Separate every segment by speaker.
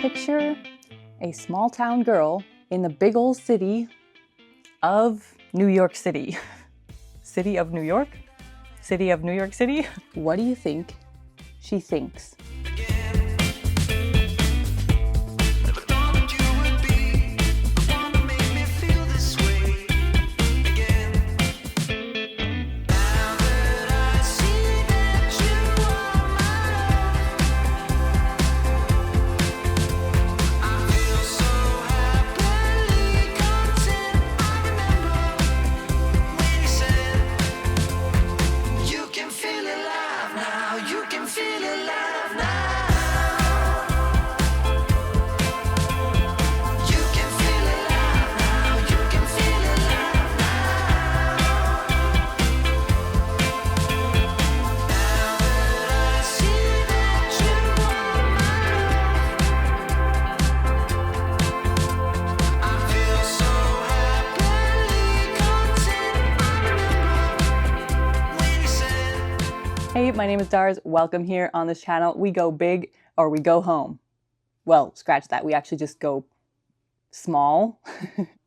Speaker 1: picture a small town girl in the big old city of New York City. City of New York? City of New York City? What do you think she thinks? Hey, my name is Darz. Welcome here on this channel. We go big or we go home. Well, scratch that. We actually just go small.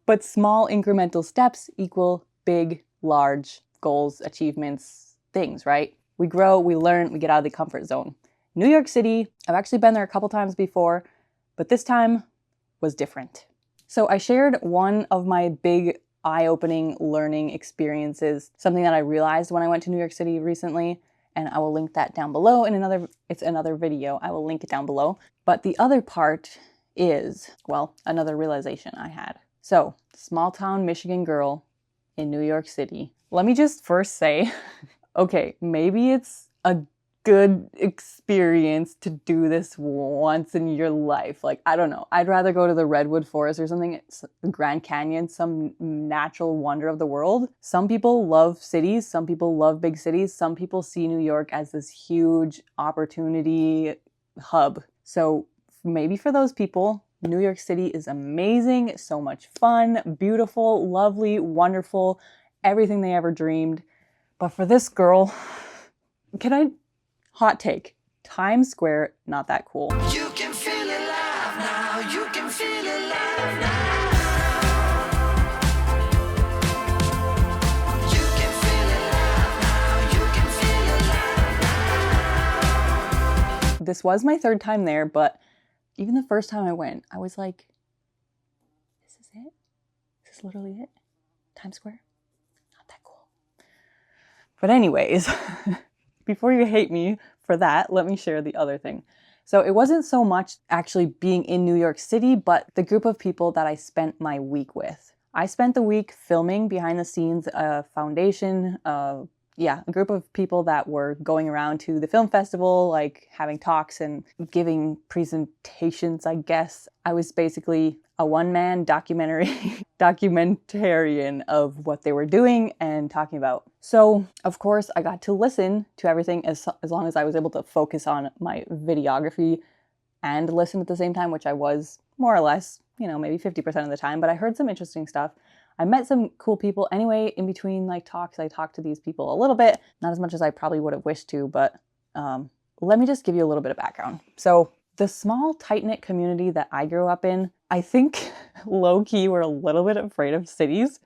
Speaker 1: But small incremental steps equal big, large goals, achievements, things, right? We grow, we learn, we get out of the comfort zone. New York City, I've actually been there a couple times before, but this time was different. So I shared one of my big eye-opening learning experiences, something that I realized when I went to New York City recently. And I will link that down below in another video. I will link it down below. But the other part is, well, another realization I had. So, small town Michigan girl in New York City. Let me just first say, okay, maybe it's a good experience to do this once in your life. Like, I don't know. I'd rather go to the Redwood Forest or something, Grand Canyon, some natural wonder of the world. Some people love cities. Some people love big cities. Some people see New York as this huge opportunity hub. So maybe for those people, New York City is amazing, so much fun, beautiful, lovely, wonderful, everything they ever dreamed. But for this girl, hot take, Times Square, not that cool. You can feel it live now, you can feel it live now. You can feel it live now, you can feel it live now. This was my third time there, but even the first time I went, I was like, this is it? Is this literally it? Times Square? Not that cool. But anyways, before you hate me for that, let me share the other thing. So it wasn't so much actually being in New York City, but the group of people that I spent my week with. I spent the week filming behind the scenes a foundation, a group of people that were going around to the film festival, like having talks and giving presentations, I guess. I was basically a one-man documentarian of what they were doing and talking about. So, of course, I got to listen to everything as long as I was able to focus on my videography and listen at the same time, which I was more or less, maybe 50% of the time, but I heard some interesting stuff. I met some cool people. Anyway, in between talks, I talked to these people a little bit, not as much as I probably would have wished to, but let me just give you a little bit of background. So the small, tight-knit community that I grew up in, I think low-key we're a little bit afraid of cities.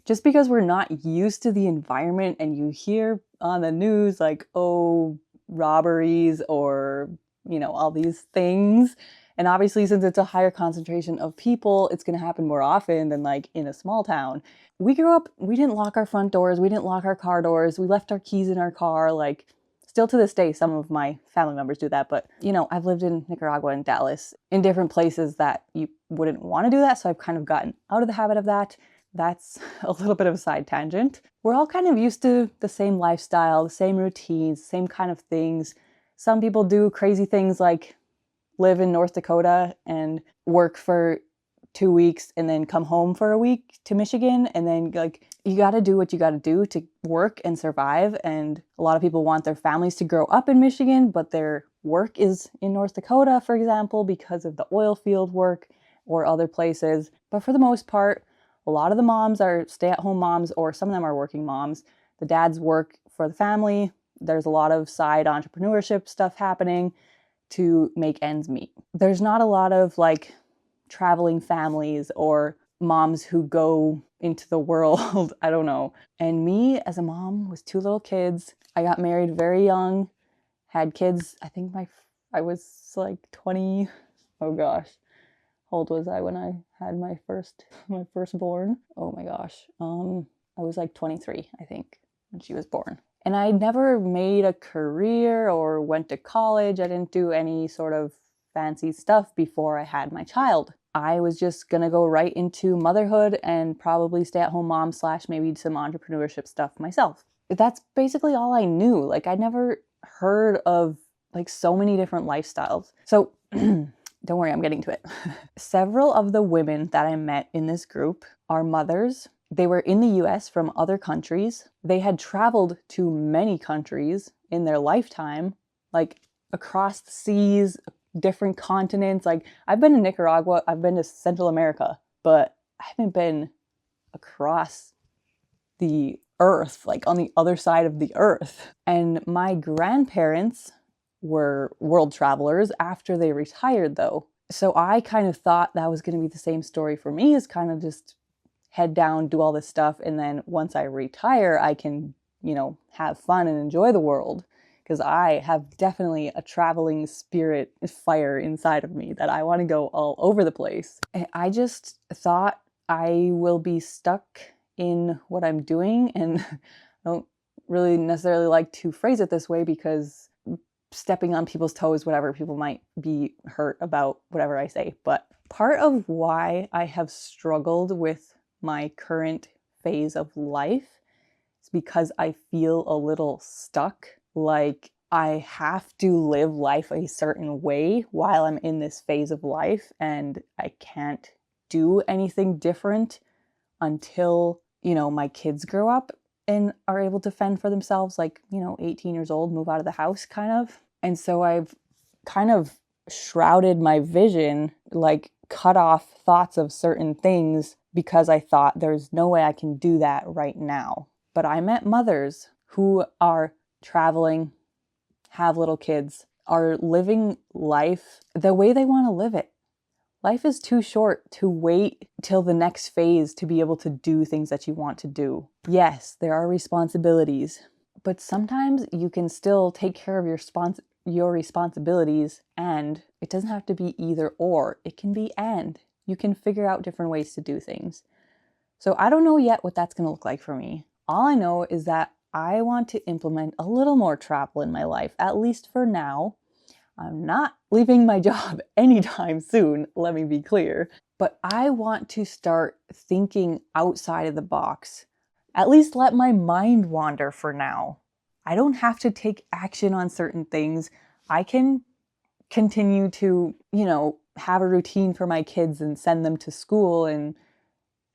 Speaker 1: Just because we're not used to the environment and you hear on the news like, oh, robberies or, all these things. And obviously, since it's a higher concentration of people, it's going to happen more often than like in a small town. We grew up, we didn't lock our front doors. We didn't lock our car doors. We left our keys in our car. Like, still to this day, some of my family members do that. But, I've lived in Nicaragua and Dallas in different places that you wouldn't want to do that. So I've kind of gotten out of the habit of that. That's a little bit of a side tangent. We're all kind of used to the same lifestyle, the same routines, same kind of things. Some people do crazy things like live in North Dakota and work for 2 weeks and then come home for a week to Michigan. And then you got to do what you got to do to work and survive. And a lot of people want their families to grow up in Michigan, but their work is in North Dakota, for example, because of the oil field work or other places. But for the most part, a lot of the moms are stay-at-home moms, or some of them are working moms. The dads work for the family. There's a lot of side entrepreneurship stuff happening. to make ends meet. There's not a lot of like traveling families or moms who go into the world. I don't know. And me as a mom with 2 little kids, I got married very young, had kids. I think I was like 20. Oh gosh. How old was I when I had my firstborn? Oh my gosh. I was like 23, I think, when she was born. And I never made a career or went to college. I didn't do any sort of fancy stuff before I had my child. I was just gonna go right into motherhood and probably stay-at-home mom / maybe some entrepreneurship stuff myself. That's basically all I knew. Like, I'd never heard of like so many different lifestyles. So don't worry, I'm getting to it. Several of the women that I met in this group are mothers. They were in the US from other countries. They had traveled to many countries in their lifetime, like across the seas, different continents. Like, I've been to Nicaragua, I've been to Central America, but I haven't been across the earth, like on the other side of the earth. And my grandparents were world travelers after they retired, though. So I kind of thought that was going to be the same story for me, is kind of just head down, do all this stuff, and then once I retire, I can, have fun and enjoy the world. Because I have definitely a traveling spirit fire inside of me that I want to go all over the place. And I just thought I will be stuck in what I'm doing, and I don't really necessarily like to phrase it this way because stepping on people's toes, whatever, people might be hurt about whatever I say. But part of why I have struggled with my current phase of life is because I feel a little stuck. Like, I have to live life a certain way while I'm in this phase of life, and I can't do anything different until, my kids grow up and are able to fend for themselves, like, 18 years old, move out of the house kind of. And so I've kind of shrouded my vision, like cut off thoughts of certain things because I thought there's no way I can do that right now. But I met mothers who are traveling, have little kids, are living life the way they want to live it. Life is too short to wait till the next phase to be able to do things that you want to do. Yes, there are responsibilities, but sometimes you can still take care of your responsibilities, and it doesn't have to be either or. It can be and. You can figure out different ways to do things. So I don't know yet what that's going to look like for me. All I know is that I want to implement a little more travel in my life, at least for now. I'm not leaving my job anytime soon, let me be clear, but I want to start thinking outside of the box. At least let my mind wander for now. I don't have to take action on certain things. I can continue to, have a routine for my kids and send them to school and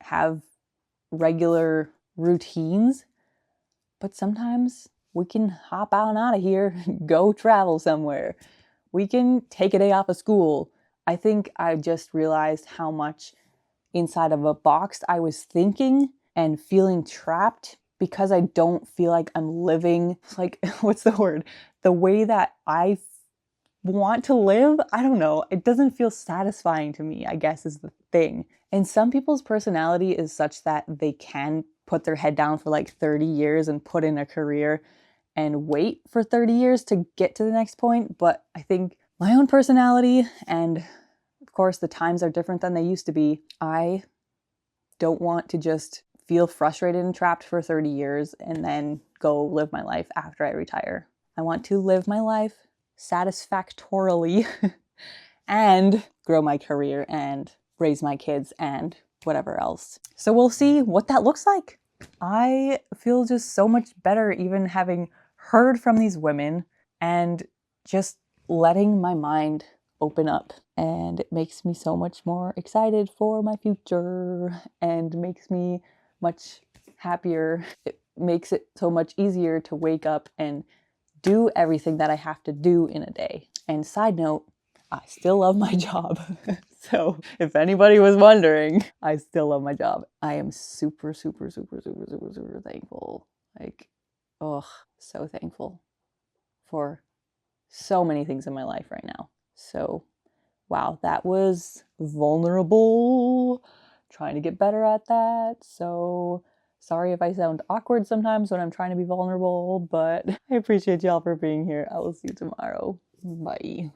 Speaker 1: have regular routines. But sometimes we can hop on out of here, go travel somewhere. We can take a day off of school. I think I just realized how much inside of a box I was thinking and feeling trapped because I don't feel like I'm living, like, what's the word? The way that I want to live. I don't know. It doesn't feel satisfying to me, I guess, is the thing. And some people's personality is such that they can put their head down for like 30 years and put in a career and wait for 30 years to get to the next point. But I think my own personality, and of course the times are different than they used to be, I don't want to just feel frustrated and trapped for 30 years and then go live my life after I retire. I want to live my life satisfactorily and grow my career and raise my kids and whatever else. So we'll see what that looks like. I feel just so much better even having heard from these women and just letting my mind open up. And it makes me so much more excited for my future and makes me much happier. It makes it so much easier to wake up and do everything that I have to do in a day. And side note, I still love my job. So if anybody was wondering, I still love my job. I am super, super, super, super, super, super thankful. Like, oh, so thankful for so many things in my life right now. So, wow, that was vulnerable. Trying to get better at that. So, sorry if I sound awkward sometimes when I'm trying to be vulnerable, but I appreciate y'all for being here. I will see you tomorrow. Bye.